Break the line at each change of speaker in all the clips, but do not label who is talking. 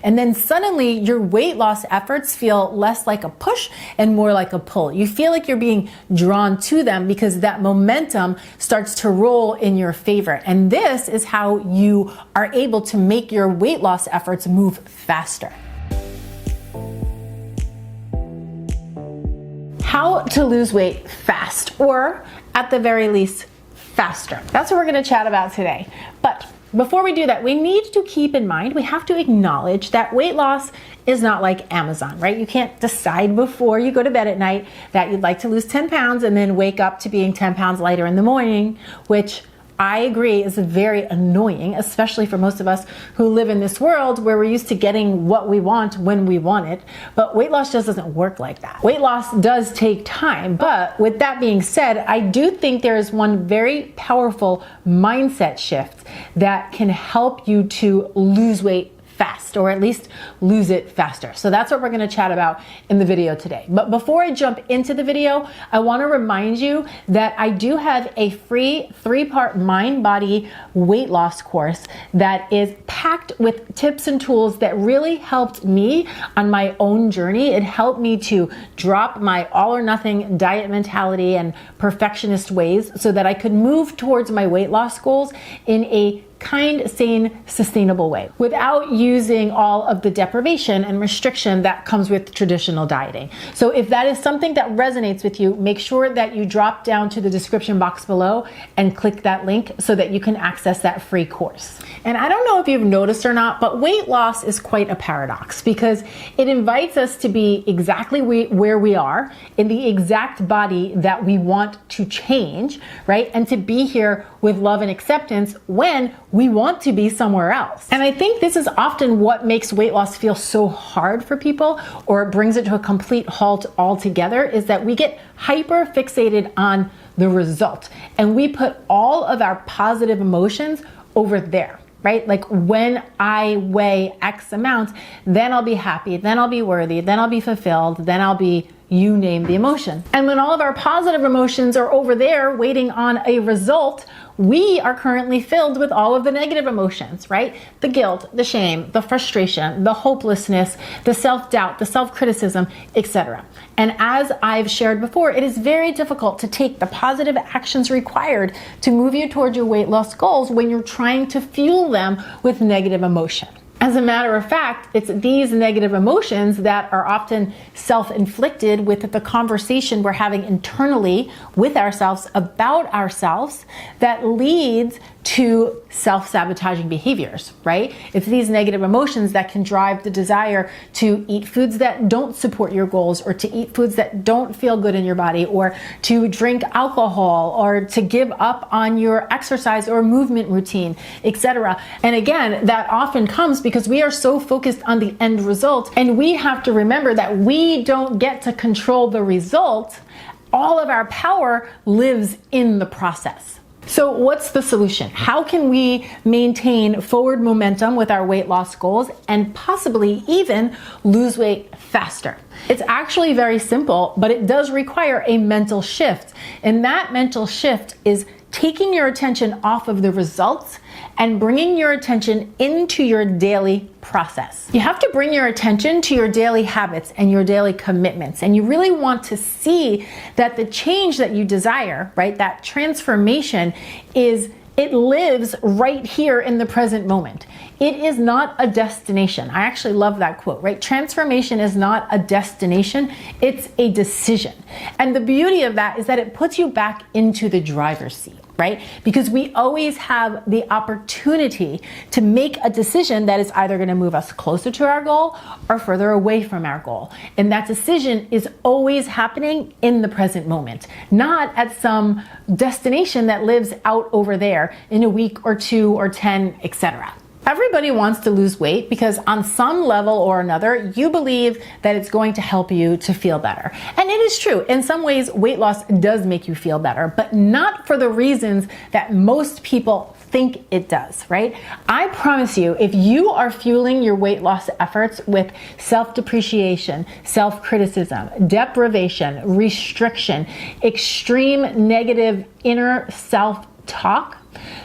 And then suddenly your weight loss efforts feel less like a push and more like a pull. You feel like you're being drawn to them because that momentum starts to roll in your favor. And this is how you are able to make your weight loss efforts move faster. How to lose weight fast, or at the very least, faster. That's what we're going to chat about today. But before we do that, we need to keep in mind, we have to acknowledge that weight loss is not like Amazon, right? You can't decide before you go to bed at night that you'd like to lose 10 pounds and then wake up to being 10 pounds lighter in the morning, which I agree is very annoying, especially for most of us who live in this world where we're used to getting what we want when we want it. But weight loss just doesn't work like that. Weight loss does take time. But with that being said, I do think there is one very powerful mindset shift that can help you to lose weight fast, or at least lose it faster. So that's what we're going to chat about in the video today. But before I jump into the video, I want to remind you that I do have a free 3-part mind-body weight loss course that is packed with tips and tools that really helped me on my own journey. It helped me to drop my all or nothing diet mentality and perfectionist ways so that I could move towards my weight loss goals in a kind, sane, sustainable way without using all of the deprivation and restriction that comes with traditional dieting. So if that is something that resonates with you, make sure that you drop down to the description box below and click that link so that you can access that free course. And I don't know if you've noticed or not, but weight loss is quite a paradox because it invites us to be exactly where we are in the exact body that we want to change, right? And to be here with love and acceptance when we want to be somewhere else. And I think this is often what makes weight loss feel so hard for people, or it brings it to a complete halt altogether, is that we get hyper fixated on the result and we put all of our positive emotions over there, right? Like when I weigh X amount, then I'll be happy, then I'll be worthy, then I'll be fulfilled, then I'll be, you name the emotion. And when all of our positive emotions are over there waiting on a result, we are currently filled with all of the negative emotions, right? The guilt, the shame, the frustration, the hopelessness, the self-doubt, the self-criticism, etc. And as I've shared before, it is very difficult to take the positive actions required to move you towards your weight loss goals when you're trying to fuel them with negative emotion. As a matter of fact, it's these negative emotions that are often self-inflicted with the conversation we're having internally with ourselves about ourselves that leads to self-sabotaging behaviors, right? It's these negative emotions that can drive the desire to eat foods that don't support your goals, or to eat foods that don't feel good in your body, or to drink alcohol, or to give up on your exercise or movement routine, etc. And again, that often comes because we are so focused on the end result, and we have to remember that we don't get to control the result. All of our power lives in the process. So what's the solution? How can we maintain forward momentum with our weight loss goals and possibly even lose weight faster? It's actually very simple, but it does require a mental shift. And that mental shift is taking your attention off of the results and bringing your attention into your daily process. You have to bring your attention to your daily habits and your daily commitments. And you really want to see that the change that you desire, right, that transformation it lives right here in the present moment. It is not a destination. I actually love that quote, right? Transformation is not a destination, it's a decision. And the beauty of that is that it puts you back into the driver's seat, right? Because we always have the opportunity to make a decision that is either going to move us closer to our goal or further away from our goal. And that decision is always happening in the present moment, not at some destination that lives out over there in a week or 2 or 10, etc. Everybody wants to lose weight because on some level or another, you believe that it's going to help you to feel better. And it is true. In some ways, weight loss does make you feel better, but not for the reasons that most people think it does, right? I promise you, if you are fueling your weight loss efforts with self-depreciation, self-criticism, deprivation, restriction, extreme negative inner self-talk,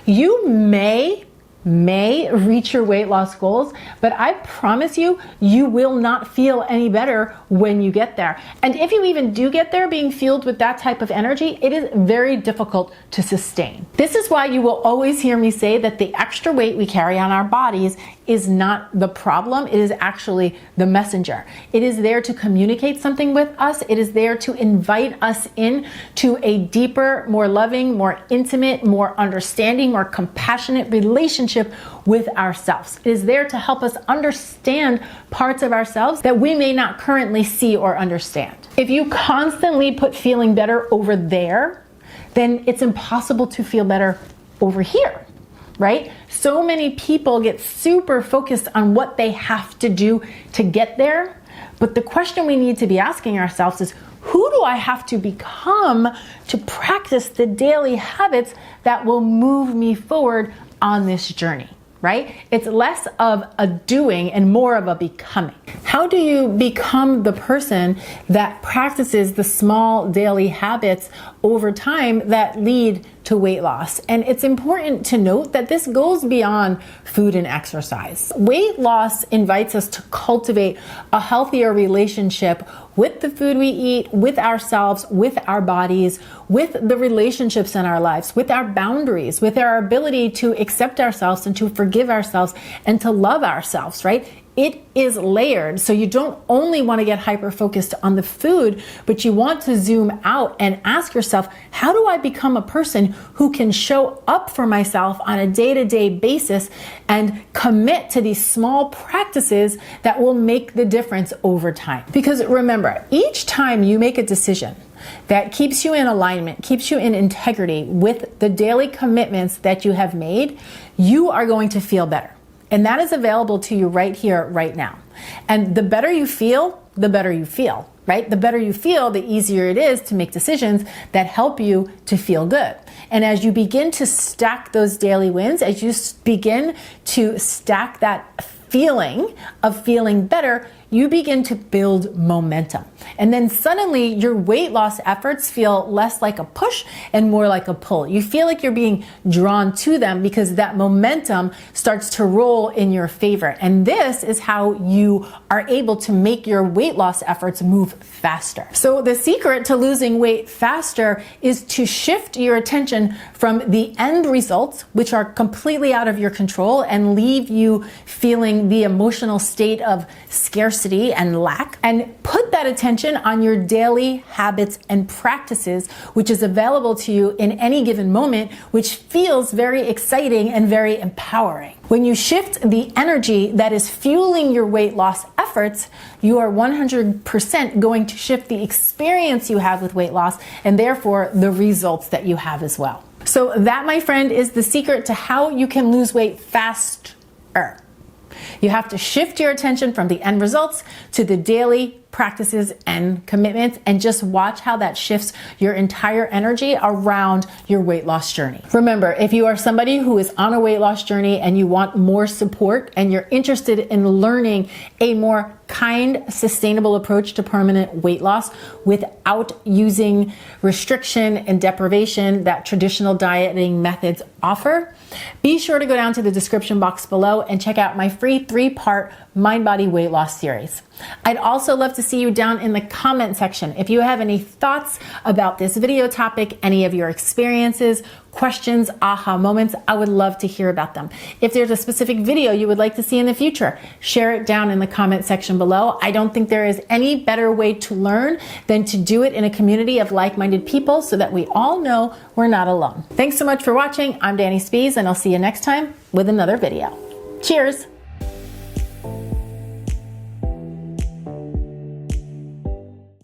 you may may reach your weight loss goals, but I promise you, you will not feel any better when you get there. And if you even do get there being fueled with that type of energy, it is very difficult to sustain. This is why you will always hear me say that the extra weight we carry on our bodies is not the problem. It is actually the messenger. It is there to communicate something with us. It is there to invite us in to a deeper, more loving, more intimate, more understanding, more compassionate relationship with ourselves. It is there to help us understand parts of ourselves that we may not currently see or understand. If you constantly put feeling better over there, then it's impossible to feel better over here, right? So many people get super focused on what they have to do to get there. But the question we need to be asking ourselves is, who do I have to become to practice the daily habits that will move me forward on this journey, right? It's less of a doing and more of a becoming. How do you become the person that practices the small daily habits over time that lead to weight loss? And it's important to note that this goes beyond food and exercise. Weight loss invites us to cultivate a healthier relationship with the food we eat, with ourselves, with our bodies, with the relationships in our lives, with our boundaries, with our ability to accept ourselves and to forgive ourselves and to love ourselves, right? It is layered. So you don't only want to get hyper focused on the food, but you want to zoom out and ask yourself, how do I become a person who can show up for myself on a day-to-day basis and commit to these small practices that will make the difference over time? Because remember, each time you make a decision that keeps you in alignment, keeps you in integrity with the daily commitments that you have made, you are going to feel better. And that is available to you right here, right now. And the better you feel, the better you feel, right? The better you feel, the easier it is to make decisions that help you to feel good. And as you begin to stack those daily wins, as you begin to stack that feeling of feeling better, you begin to build momentum. And then suddenly your weight loss efforts feel less like a push and more like a pull. You feel like you're being drawn to them because that momentum starts to roll in your favor. And this is how you are able to make your weight loss efforts move faster. So the secret to losing weight faster is to shift your attention from the end results, which are completely out of your control and leave you feeling the emotional state of scarcity and lack, and put that attention on your daily habits and practices, which is available to you in any given moment, which feels very exciting and very empowering. When you shift the energy that is fueling your weight loss efforts, you are 100% going to shift the experience you have with weight loss and therefore the results that you have as well. So that, my friend, is the secret to how you can lose weight faster. You have to shift your attention from the end results to the daily practices and commitments, and just watch how that shifts your entire energy around your weight loss journey. Remember, if you are somebody who is on a weight loss journey and you want more support and you're interested in learning a more kind, sustainable approach to permanent weight loss without using restriction and deprivation that traditional dieting methods offer, be sure to go down to the description box below and check out my free 3-part mind, body, weight loss series. I'd also love to see you down in the comment section. If you have any thoughts about this video topic, any of your experiences, questions, aha moments, I would love to hear about them. If there's a specific video you would like to see in the future, share it down in the comment section below. I don't think there is any better way to learn than to do it in a community of like-minded people so that we all know we're not alone. Thanks so much for watching. I'm Dani Spies, and I'll see you next time with another video. Cheers!